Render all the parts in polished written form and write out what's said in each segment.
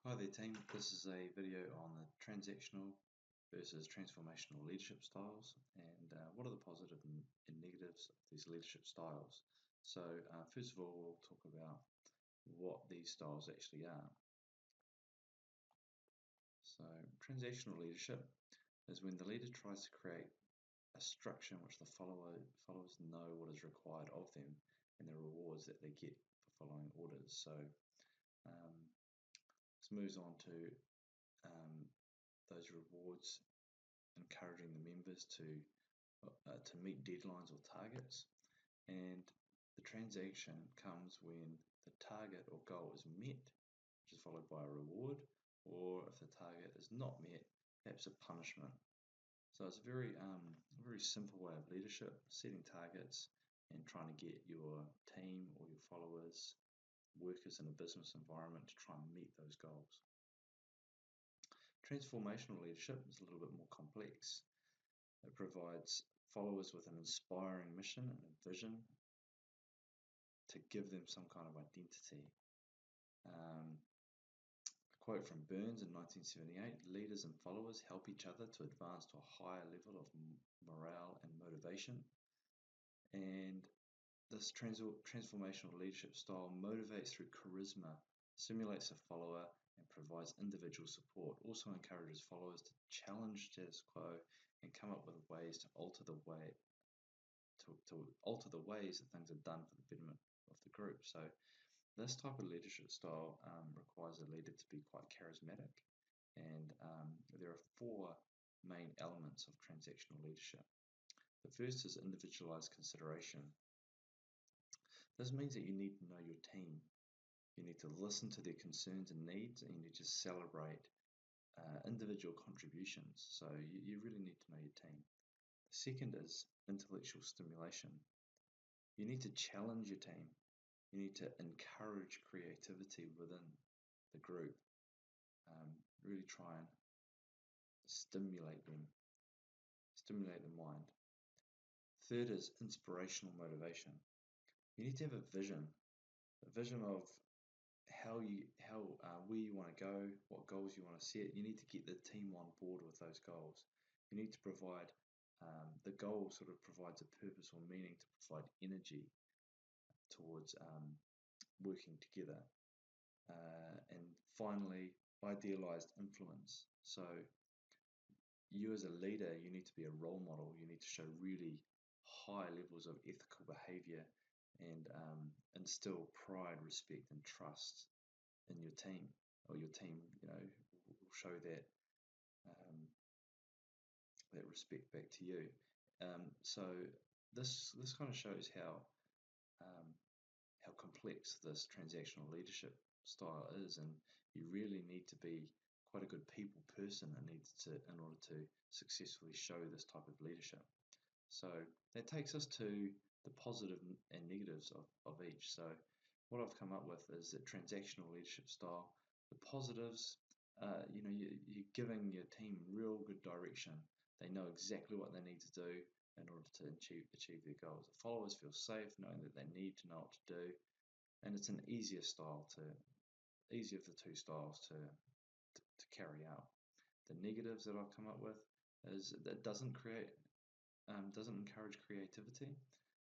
Hi there team, this is a video on the transactional versus transformational leadership styles and what are the positive and negatives of these leadership styles. So first of all we'll talk about what these styles actually are. So transactional leadership is when the leader tries to create a structure in which the followers know what is required of them and the rewards that they get for following orders. So this moves on to those rewards encouraging the members to meet deadlines or targets, and the transaction comes when the target or goal is met, which is followed by a reward, or if the target is not met, perhaps a punishment. So it's a very simple way of leadership, setting targets and trying to get your team or your followers, workers in a business environment to try and meet those goals. Transformational leadership is a little bit more complex. It provides followers with an inspiring mission and a vision to give them some kind of identity. A quote from Burns in 1978, "Leaders and followers help each other to advance to a higher level of morale and motivation." And this transformational leadership style motivates through charisma, stimulates a follower, and provides individual support. Also encourages followers to challenge status quo and come up with ways to alter the ways that things are done for the betterment of the group. So this type of leadership style requires a leader to be quite charismatic, and there are four main elements of transactional leadership. The first is individualized consideration. This means that you need to know your team. You need to listen to their concerns and needs, and you need to celebrate individual contributions. So you really need to know your team. The second is intellectual stimulation. You need to challenge your team. You need to encourage creativity within the group. Really try and stimulate the mind. Third is inspirational motivation. You need to have a vision of where you want to go, what goals you want to set. You need to get the team on board with those goals. You need to provide the goal sort of provides a purpose or meaning to provide energy towards working together. And finally, idealized influence. So you as a leader, you need to be a role model. You need to show really high levels of ethical behavior and instill pride, respect, and trust in your team, or your team, will show that that respect back to you. So this kind of shows how complex this transactional leadership style is, and you really need to be quite a good people person in order to successfully show this type of leadership. So that takes us to the positive and negatives of each. So what I've come up with is that transactional leadership style, the positives, you're giving your team real good direction. They know exactly what they need to do in order to achieve their goals. The followers feel safe knowing that they need to know what to do, and it's an easier of the two styles to carry out. The negatives that I've come up with is that it doesn't encourage creativity,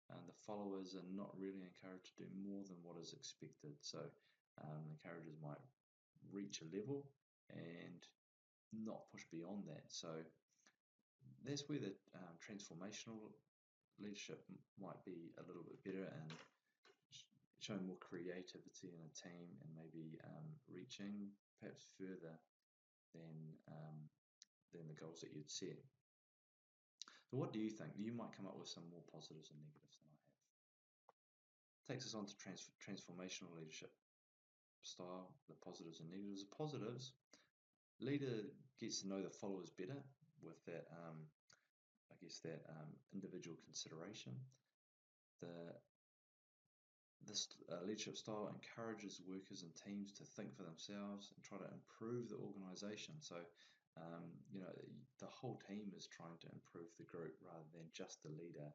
and the followers are not really encouraged to do more than what is expected. So encouragers might reach a level and not push beyond that. So that's where the transformational leadership might be a little bit better and showing more creativity in a team, and maybe reaching perhaps further than the goals that you'd set. So what do you think? You might come up with some more positives and negatives than I have. Takes us on to transformational leadership style, the positives and negatives. The positives, leader gets to know the followers better with that, individual consideration. This leadership style encourages workers and teams to think for themselves and try to improve the organization. So, the whole team is trying to improve the group rather than just the leader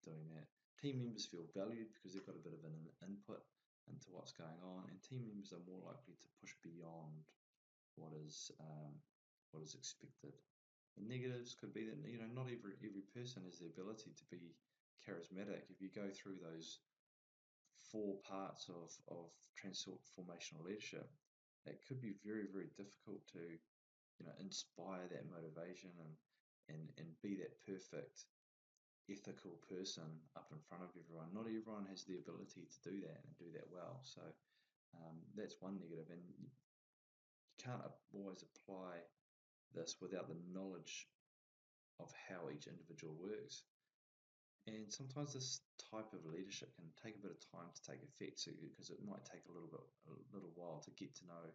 doing that. Team members feel valued because they've got a bit of an input into what's going on, and team members are more likely to push beyond what is expected. The negatives could be that not every person has the ability to be charismatic. If you go through those 4 parts of transformational leadership, it could be very, very difficult to inspire that motivation and be that perfect ethical person up in front of everyone. Not everyone has the ability to do that and do that well. So that's one negative, and you can't always apply this without the knowledge of how each individual works. And sometimes this type of leadership can take a bit of time to take effect, because it might take a little while to get to know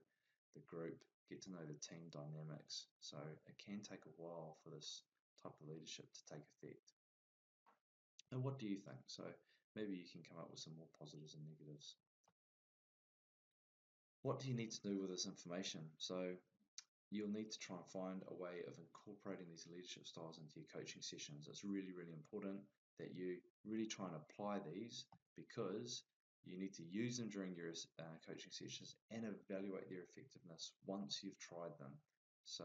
the group, get to know the team dynamics. So it can take a while for this type of leadership to take effect. And what do you think? So maybe you can come up with some more positives and negatives. What do you need to do with this information? So you'll need to try and find a way of incorporating these leadership styles into your coaching sessions. It's really, really important that you really try and apply these, because you need to use them during your coaching sessions and evaluate their effectiveness once you've tried them. So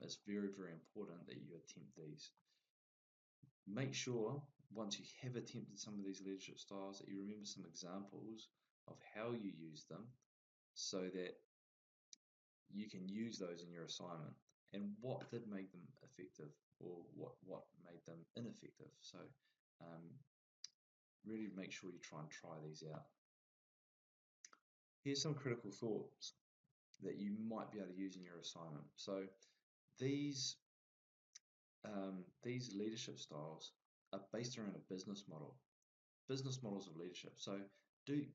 it's very, very important that you attempt these. Make sure once you have attempted some of these leadership styles that you remember some examples of how you use them, so that you can use those in your assignment, and what did make them effective, or what made them ineffective. So really make sure you try these out. Here's some critical thoughts that you might be able to use in your assignment. So these leadership styles are based around a business models of leadership. So do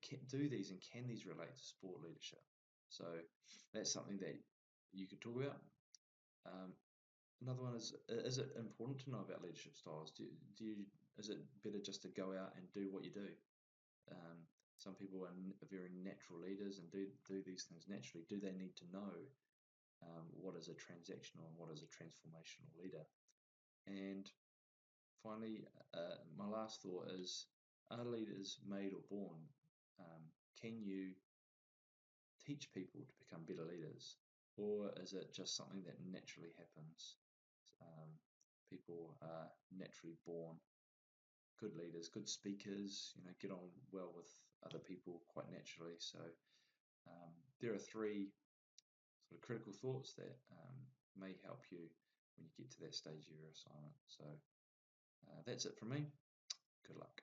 these, and can these relate to sport leadership? So that's something that you could talk about. Another one is it important to know about leadership styles? Is it better just to go out and do what you do? Some people are very natural leaders and do these things naturally. Do they need to know what is a transactional and what is a transformational leader? And finally, my last thought is, are leaders made or born? Can you teach people to become better leaders, or is it just something that naturally happens? People are naturally born good leaders, good speakers, get on well with other people quite naturally. So there are 3 sort of critical thoughts that may help you when you get to that stage of your assignment. So that's it from me. Good luck.